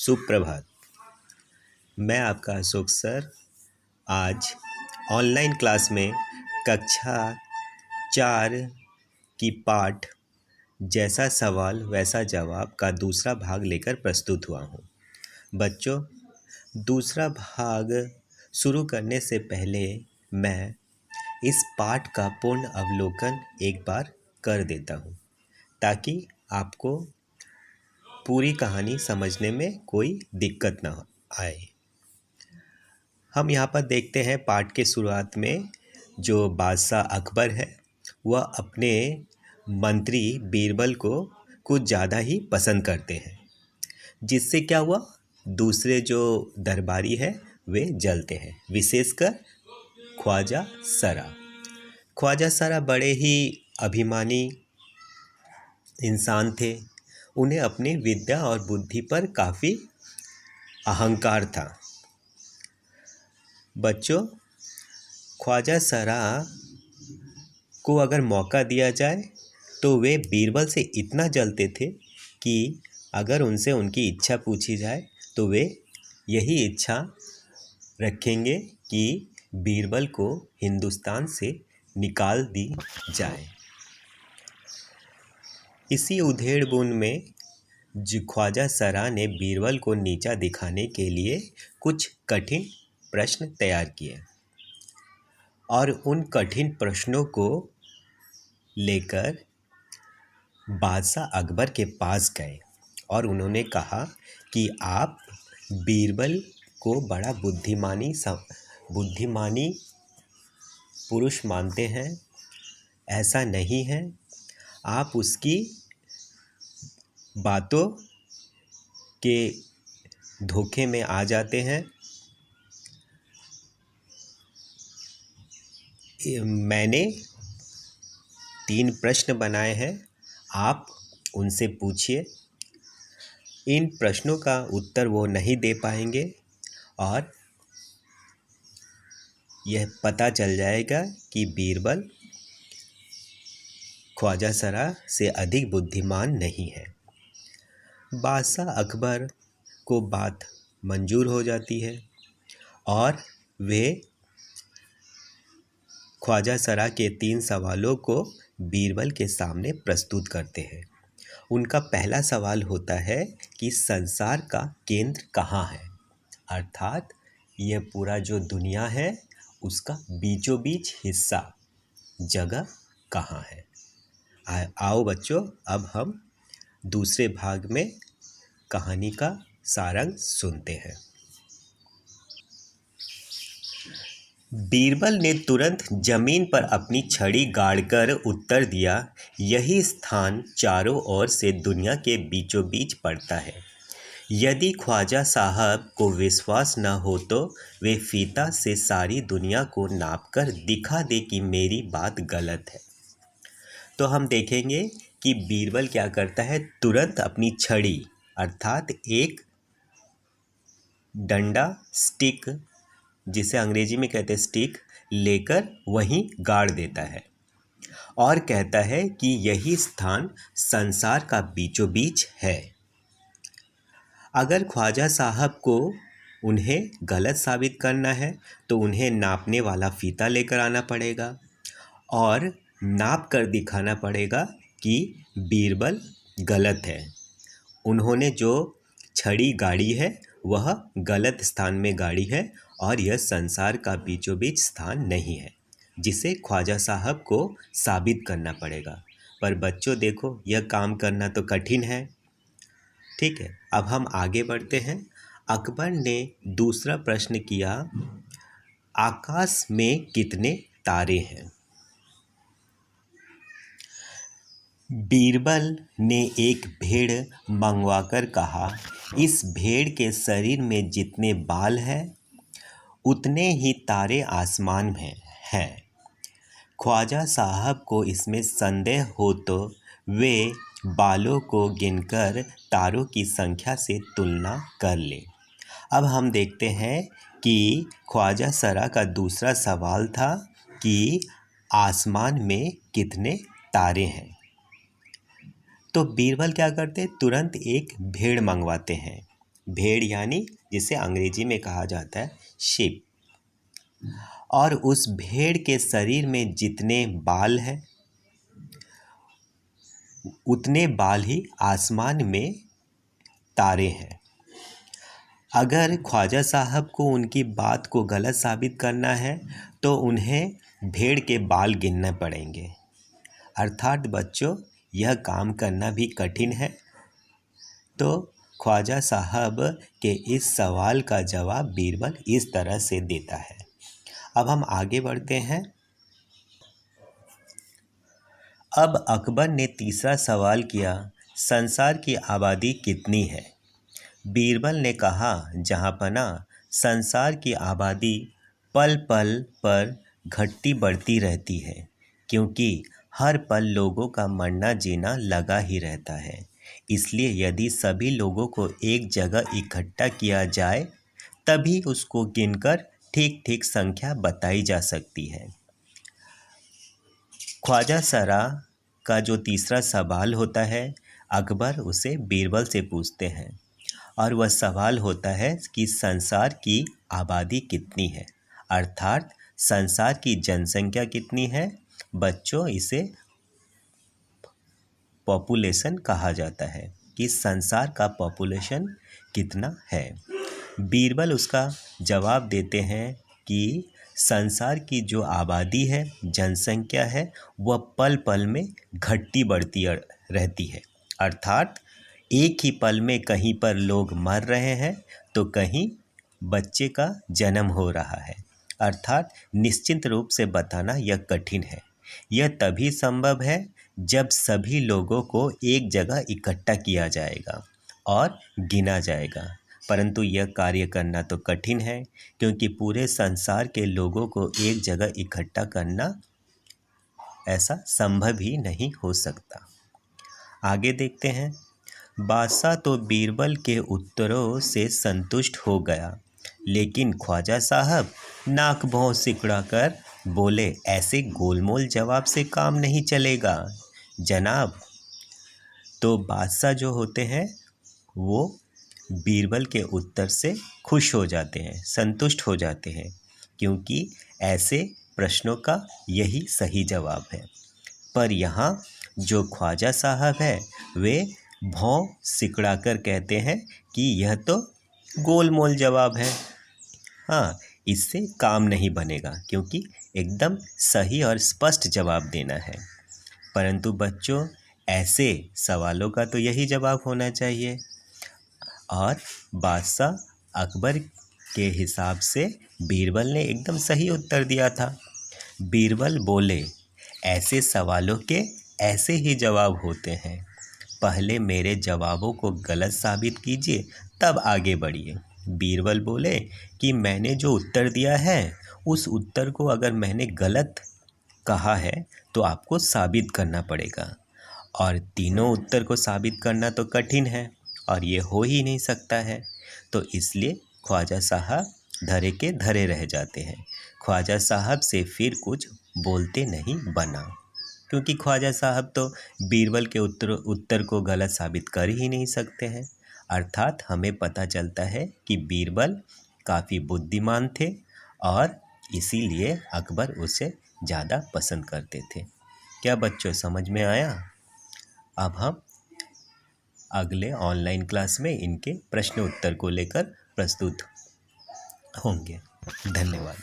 सुप्रभात। मैं आपका अशोक सर आज ऑनलाइन क्लास में कक्षा 4 की पाठ जैसा सवाल वैसा जवाब का दूसरा भाग लेकर प्रस्तुत हुआ हूँ। बच्चों, दूसरा भाग शुरू करने से पहले मैं इस पाठ का पूर्ण अवलोकन एक बार कर देता हूँ ताकि आपको पूरी कहानी समझने में कोई दिक्कत ना आए। हम यहाँ पर देखते हैं पाठ के शुरुआत में जो बादशाह अकबर है वह अपने मंत्री बीरबल को कुछ ज़्यादा ही पसंद करते हैं, जिससे क्या हुआ, दूसरे जो दरबारी है वे जलते हैं, विशेषकर ख्वाजा सरा। ख्वाजा सरा बड़े ही अभिमानी इंसान थे। उन्हें अपनी विद्या और बुद्धि पर काफ़ी अहंकार था। बच्चों, ख्वाजा सरा को अगर मौका दिया जाए तो वे बीरबल से इतना जलते थे कि अगर उनसे उनकी इच्छा पूछी जाए तो वे यही इच्छा रखेंगे कि बीरबल को हिंदुस्तान से निकाल दी जाए। इसी उधेड़-बुन में ख्वाजा सरा ने बीरबल को नीचा दिखाने के लिए कुछ कठिन प्रश्न तैयार किए और उन कठिन प्रश्नों को लेकर बादशाह अकबर के पास गए और उन्होंने कहा कि आप बीरबल को बड़ा बुद्धिमानी पुरुष मानते हैं। ऐसा नहीं है, आप उसकी बातों के धोखे में आ जाते हैं। मैंने 3 प्रश्न बनाए हैं, आप उनसे पूछिए। इन प्रश्नों का उत्तर वो नहीं दे पाएंगे और यह पता चल जाएगा कि बीरबल ख्वाजा सरा से अधिक बुद्धिमान नहीं है। बादशाह अकबर को बात मंजूर हो जाती है और वे ख्वाजा सरा के 3 सवालों को बीरबल के सामने प्रस्तुत करते हैं। उनका पहला सवाल होता है कि संसार का केंद्र कहाँ है, अर्थात यह पूरा जो दुनिया है उसका बीचों बीच हिस्सा जगह कहाँ है। आओ बच्चों, अब हम दूसरे भाग में कहानी का सारांश सुनते हैं। बीरबल ने तुरंत जमीन पर अपनी छड़ी गाड़कर उत्तर दिया, यही स्थान चारों ओर से दुनिया के बीचों बीच पड़ता है। यदि ख्वाजा साहब को विश्वास न हो तो वे फीता से सारी दुनिया को नापकर दिखा दे कि मेरी बात गलत है। तो हम देखेंगे कि बीरबल क्या करता है, तुरंत अपनी छड़ी अर्थात एक डंडा, स्टिक जिसे अंग्रेजी में कहते हैं स्टिक, लेकर वहीं गाड़ देता है और कहता है कि यही स्थान संसार का बीचों बीच है। अगर ख्वाजा साहब को उन्हें गलत साबित करना है तो उन्हें नापने वाला फीता लेकर आना पड़ेगा और नाप कर दिखाना पड़ेगा कि बीरबल गलत है। उन्होंने जो छड़ी गाड़ी है वह गलत स्थान में गाड़ी है और यह संसार का बीचों बीच स्थान नहीं है, जिसे ख्वाजा साहब को साबित करना पड़ेगा। पर बच्चों देखो, यह काम करना तो कठिन है। ठीक है, अब हम आगे बढ़ते हैं। अकबर ने दूसरा प्रश्न किया, आकाश में कितने तारे हैं? बीरबल ने एक भेड़ मंगवाकर कहा, इस भेड़ के शरीर में जितने बाल हैं उतने ही तारे आसमान में हैं। ख्वाजा साहब को इसमें संदेह हो तो वे बालों को गिनकर तारों की संख्या से तुलना कर ले। अब हम देखते हैं कि ख्वाजा सरा का दूसरा सवाल था कि आसमान में कितने तारे हैं। तो बीरबल क्या करते, तुरंत एक भेड़ मंगवाते हैं भेड़ यानी जिसे अंग्रेजी में कहा जाता है शीप। और उस भेड़ के शरीर में जितने बाल हैं उतने बाल ही आसमान में तारे हैं। अगर ख्वाजा साहब को उनकी बात को गलत साबित करना है तो उन्हें भेड़ के बाल गिनने पड़ेंगे। अर्थात बच्चों, यह काम करना भी कठिन है। तो ख्वाजा साहब के इस सवाल का जवाब बीरबल इस तरह से देता है। अब हम आगे बढ़ते हैं। अब अकबर ने तीसरा सवाल किया, संसार की आबादी कितनी है? बीरबल ने कहा, जहाँपना, संसार की आबादी पल पल पर घटती बढ़ती रहती है, क्योंकि हर पल लोगों का मरना जीना लगा ही रहता है। इसलिए यदि सभी लोगों को एक जगह इकट्ठा किया जाए तभी उसको गिनकर ठीक ठीक संख्या बताई जा सकती है। ख्वाजा सरा का जो तीसरा सवाल होता है, अकबर उसे बीरबल से पूछते हैं और वह सवाल होता है कि संसार की आबादी कितनी है, अर्थात संसार की जनसंख्या कितनी है। बच्चों, इसे पॉपुलेशन कहा जाता है कि संसार का पॉपुलेशन कितना है। बीरबल उसका जवाब देते हैं कि संसार की जो आबादी है, जनसंख्या है, वह पल पल में घटती बढ़ती रहती है। अर्थात एक ही पल में कहीं पर लोग मर रहे हैं तो कहीं बच्चे का जन्म हो रहा है। अर्थात निश्चित रूप से बताना यह कठिन है। यह तभी संभव है जब सभी लोगों को एक जगह इकट्ठा किया जाएगा और गिना जाएगा। परंतु यह कार्य करना तो कठिन है, क्योंकि पूरे संसार के लोगों को एक जगह इकट्ठा करना ऐसा संभव ही नहीं हो सकता। आगे देखते हैं। बादशाह तो बीरबल के उत्तरों से संतुष्ट हो गया, लेकिन ख्वाजा साहब नाक भौं सिकुड़ाकर बोले, ऐसे गोलमोल जवाब से काम नहीं चलेगा जनाब। तो बादशाह जो होते हैं वो बीरबल के उत्तर से खुश हो जाते हैं, संतुष्ट हो जाते हैं, क्योंकि ऐसे प्रश्नों का यही सही जवाब है। पर यहाँ जो ख्वाजा साहब है वे भौं सिकड़ाकर कहते हैं कि यह तो गोलमोल जवाब है। हाँ, इससे काम नहीं बनेगा, क्योंकि एकदम सही और स्पष्ट जवाब देना है। परंतु बच्चों, ऐसे सवालों का तो यही जवाब होना चाहिए। और बादशाह अकबर के हिसाब से बीरबल ने एकदम सही उत्तर दिया था। बीरबल बोले, ऐसे सवालों के ऐसे ही जवाब होते हैं। पहले मेरे जवाबों को गलत साबित कीजिए, तब आगे बढ़िए। बीरबल बोले कि मैंने जो उत्तर दिया है उस उत्तर को अगर मैंने गलत कहा है तो आपको साबित करना पड़ेगा, और तीनों उत्तर को साबित करना तो कठिन है और ये हो ही नहीं सकता है। तो इसलिए ख्वाजा साहब धरे के धरे रह जाते हैं। ख्वाजा साहब से फिर कुछ बोलते नहीं बना, क्योंकि ख्वाजा साहब तो बीरबल के उत्तर को गलत साबित कर ही नहीं सकते हैं। अर्थात हमें पता चलता है कि बीरबल काफ़ी बुद्धिमान थे और इसीलिए अकबर उसे ज़्यादा पसंद करते थे। क्या बच्चों, समझ में आया? अब हम अगले ऑनलाइन क्लास में इनके प्रश्न उत्तर को लेकर प्रस्तुत होंगे। धन्यवाद।